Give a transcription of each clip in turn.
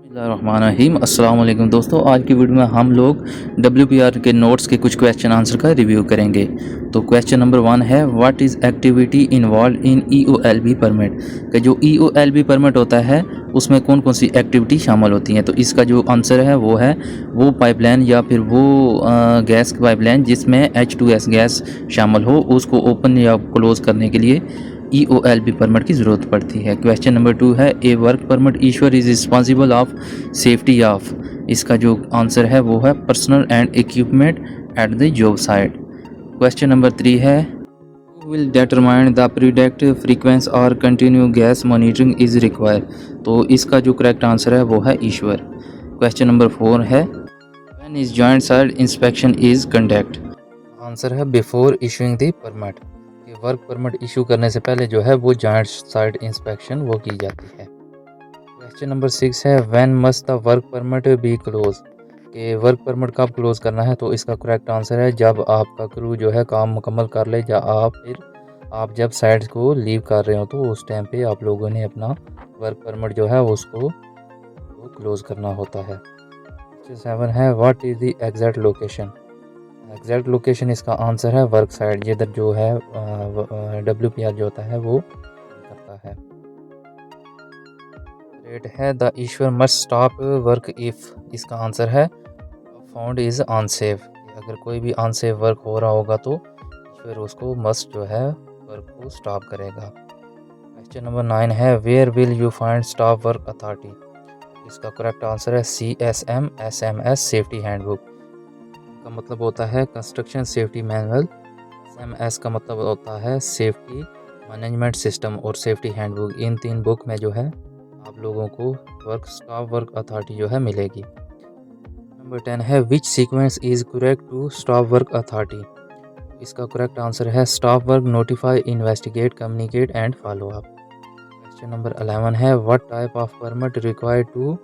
बिस्मिल्लाहिर्रहमानिर्रहीम। अस्सलाम वालेकुम दोस्तों, आज की वीडियो में हम लोग WPR के नोट्स के कुछ क्वेश्चन आंसर का रिव्यू करेंगे। तो क्वेश्चन नंबर 1 है, what is activity involve in EOLB permit. का जो EOLB परमिट होता है उसमें कौन कौन सी एक्टिविटी शामिल होती हैं। तो इसका जो आंसर है वो पाइपलाइन या फिर वो गैस पाइपलाइन जिसमें H2S गैस शामिल हो, उसको ओपन या क्लोज़ करने के लिए EOLB परमिट की ज़रूरत पड़ती है। क्वेश्चन नंबर 2 है, a work permit issuer is responsible of safety of. इसका जो आंसर है वो है personal and equipment at the job site. Question number 3 है, who will determine the predict frequency और continue gas monitoring is required. तो इसका जो करेक्ट आंसर है वो है ईश्वर। क्वेश्चन नंबर 4 है, when is joint site inspection is conduct. Answer है बिफोर इशूइंग द परमिट। कि वर्क परमिट इशू करने से पहले जो है वो जॉइंट साइट इंस्पेक्शन वो की जाती है। क्वेश्चन नंबर 6 है, when must the work permit be close. कि वर्क परमिट कब क्लोज करना है। तो इसका करेक्ट आंसर है जब आपका क्रू जो है काम मुकम्मल कर ले, या आप जब साइट को लीव कर रहे हो तो उस टाइम पे आप लोगों ने अपना वर्क परमिट जो है उसको क्लोज करना होता है। क्वेश्चन 7 है, what is the exact location. Exact location इसका आंसर है वर्क साइट, जिधर जो है WPR जो होता है वो करता है। रेट है, the Ishwar must stop work if. इसका आंसर है फाउंड इज़ अनसेफ। अगर कोई भी अनसेफ वर्क हो रहा होगा तो ईश्वर उसको मस्ट जो है वर्क को स्टॉप करेगा। क्वेश्चन नंबर 9 है, where will you find stop work authority. इसका करेक्ट आंसर है CSM SMS सेफ्टी हैंडबुक। का मतलब होता है कंस्ट्रक्शन सेफ्टी मैनुअल। SMS का मतलब होता है सेफ्टी मैनेजमेंट सिस्टम और सेफ्टी हैंडबुक। इन 3 बुक में जो है आप लोगों को स्टॉप वर्क अथॉरिटी जो है मिलेगी। नंबर 10 है, which sequence is correct to stop work authority. इसका करेक्ट आंसर है stop work, notify, investigate, communicate and follow up. Question number 11 है, what type of permit required to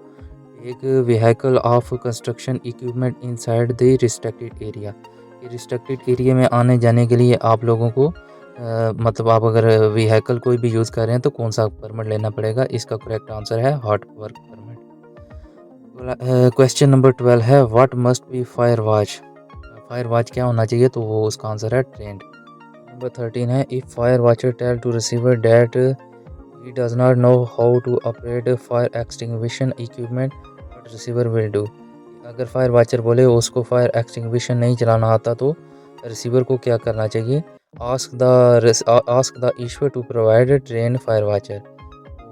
एक vehicle of construction equipment inside the restricted area. Restricted area में आने जाने के लिए आप लोगों को मतलब आप अगर व्हीकल कोई भी यूज़ कर रहे हैं तो कौन सा परमिट लेना पड़ेगा। इसका करेक्ट आंसर है hot work permit. Question number 12 है, what must be fire watch. Fire watch क्या होना चाहिए। तो वो उसका आंसर है ट्रेंड। नंबर 13 है, if fire watcher tell to receiver that he does not know how to operate a fire extinguishing equipment, what receiver will do। अगर fire watcher बोले उसको फायर एक्सटिंग्विशन नहीं चलाना आता तो रिसीवर को क्या करना चाहिए। Ask the issuer to provide trained fire watcher.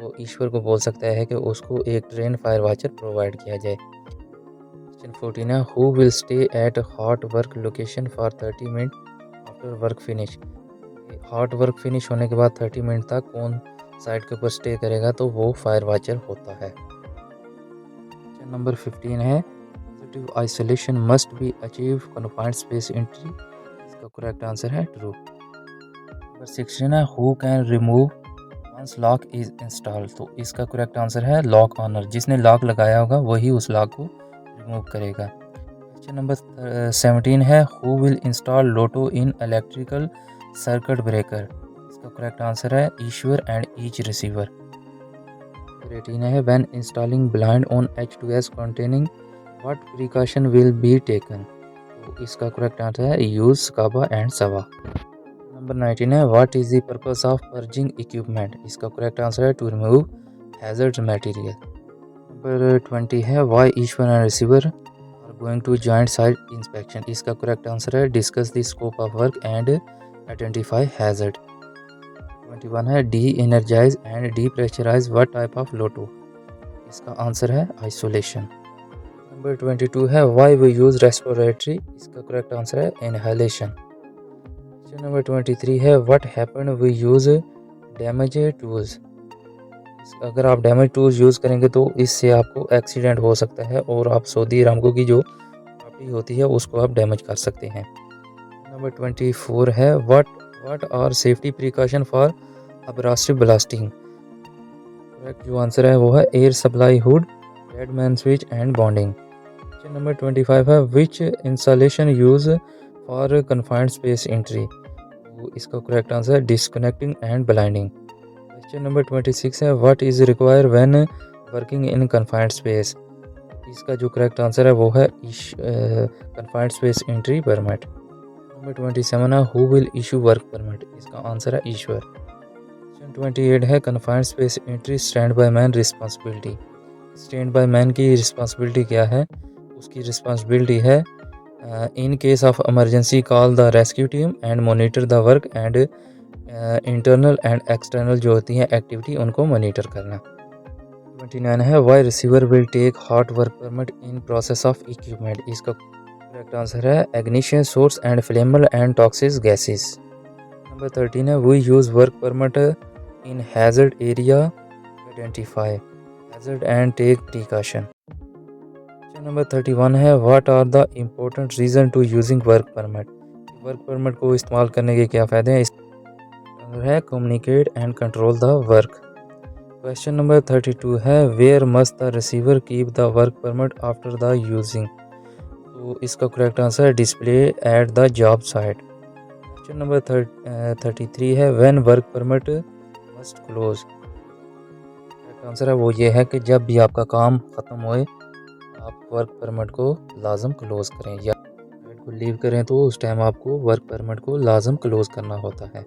वो ईश्वर को बोल सकता है कि उसको एक ट्रेन फायर वॉचर प्रोवाइड किया जाए। क्वेश्चन 14 है, who will stay at hot work location for 30 minute after work finish. Hot work finish होने के बाद 30 मिनट तक कौन साइट के ऊपर स्टे करेगा। तो वो फायर वॉचर होता है। क्वेश्चन नंबर 15 है, positive isolation must be achieve confined space entry. इसका करेक्ट आंसर है ट्रू। नंबर 16 है, who can remove once lock is install. तो इसका करेक्ट आंसर है लॉक ऑनर। जिसने लॉक लगाया होगा वही उस लॉक को रिमूव करेगा। क्वेश्चन नंबर 17 है, who will install LOTO in electrical circuit breaker. इसका करेक्ट आंसर है ईश्वर एंड ईच रिसीवर। 18 है, when installing blind on H2S containing what precaution will be taken. तो इसका करेक्ट आंसर है use SCBA and SABA. Number 19 है, what is the purpose of purging equipment. इसका correct answer है to remove hazard material. Number 20 है, why issuer and receiver are going to joint site inspection. इसका correct answer है discuss the scope of work and identify hazard. 21 है, deenergise and depressurise what type of LOTO. इसका answer है isolation. Number 22 है, why we use respiratory. इसका correct answer है inhalation. Number 23 है, what happen we use damage tools. अगर आप damage tools use करेंगे तो इससे आपको एक्सीडेंट हो सकता है और आप सऊदी अरामको की जो प्रॉपर्टी होती है उसको आप डैमेज कर सकते हैं। नंबर 24 है, what are safety precaution for abrasive blasting. Correct जो आंसर है वो है air supply hood, red man switch and bonding. Question number 25 है, which installation use for confined space entry. तो इसका करेक्ट आंसर है disconnecting and blinding. Question number 26 है, what is require when working in confined space. इसका जो correct answer है वो है confined space entry permit. Number 27 है who will issue work permit. इसका आंसर है ईश्वर। क्वेश्चन 28 है confined space entry standby man responsibility. Standby man की रिस्पॉन्सिबिलिटी क्या है? उसकी रिस्पॉन्सिबिलिटी है in case of emergency call the rescue team and monitor the work and internal and external जो होती हैं एक्टिविटी उनको मॉनिटर करना। 29 है why receiver will take hot work permit in process of equipment. इसका करेक्ट आंसर है ignition source and flammable and toxic gases. Number 13 है we use work permit in hazard area identify hazard and take precaution. Number 31 है what are the important reason to using work permit. Work permit को इस्तेमाल करने के क्या फ़ायदे हैं? है communicate and control the work. Question number 32 है where must the receiver keep the work permit after the using. तो इसका करेक्ट आंसर है display eight the job site. Question number 33 है when work permit must close. Correct answer है वो ये है कि जब भी आपका काम ख़त्म होए आप वर्क परमिट को लाजम क्लोज करें, या को लीव करें तो उस टाइम आपको वर्क परमिट को लाजम क्लोज करना होता है।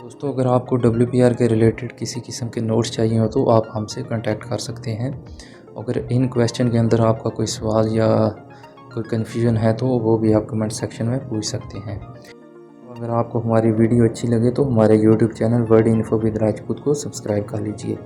दोस्तों अगर आपको WPR के रिलेटेड किसी किस्म के नोट्स चाहिए हो तो आप हमसे कांटेक्ट कर सकते हैं। अगर इन क्वेश्चन के अंदर आपका कोई सवाल या कोई कन्फ्यूजन है तो वो भी आप कमेंट सेक्शन में पूछ सकते हैं। अगर आपको हमारी वीडियो अच्छी लगे तो हमारे YouTube channel word info with Rajput को सब्सक्राइब कर लीजिए।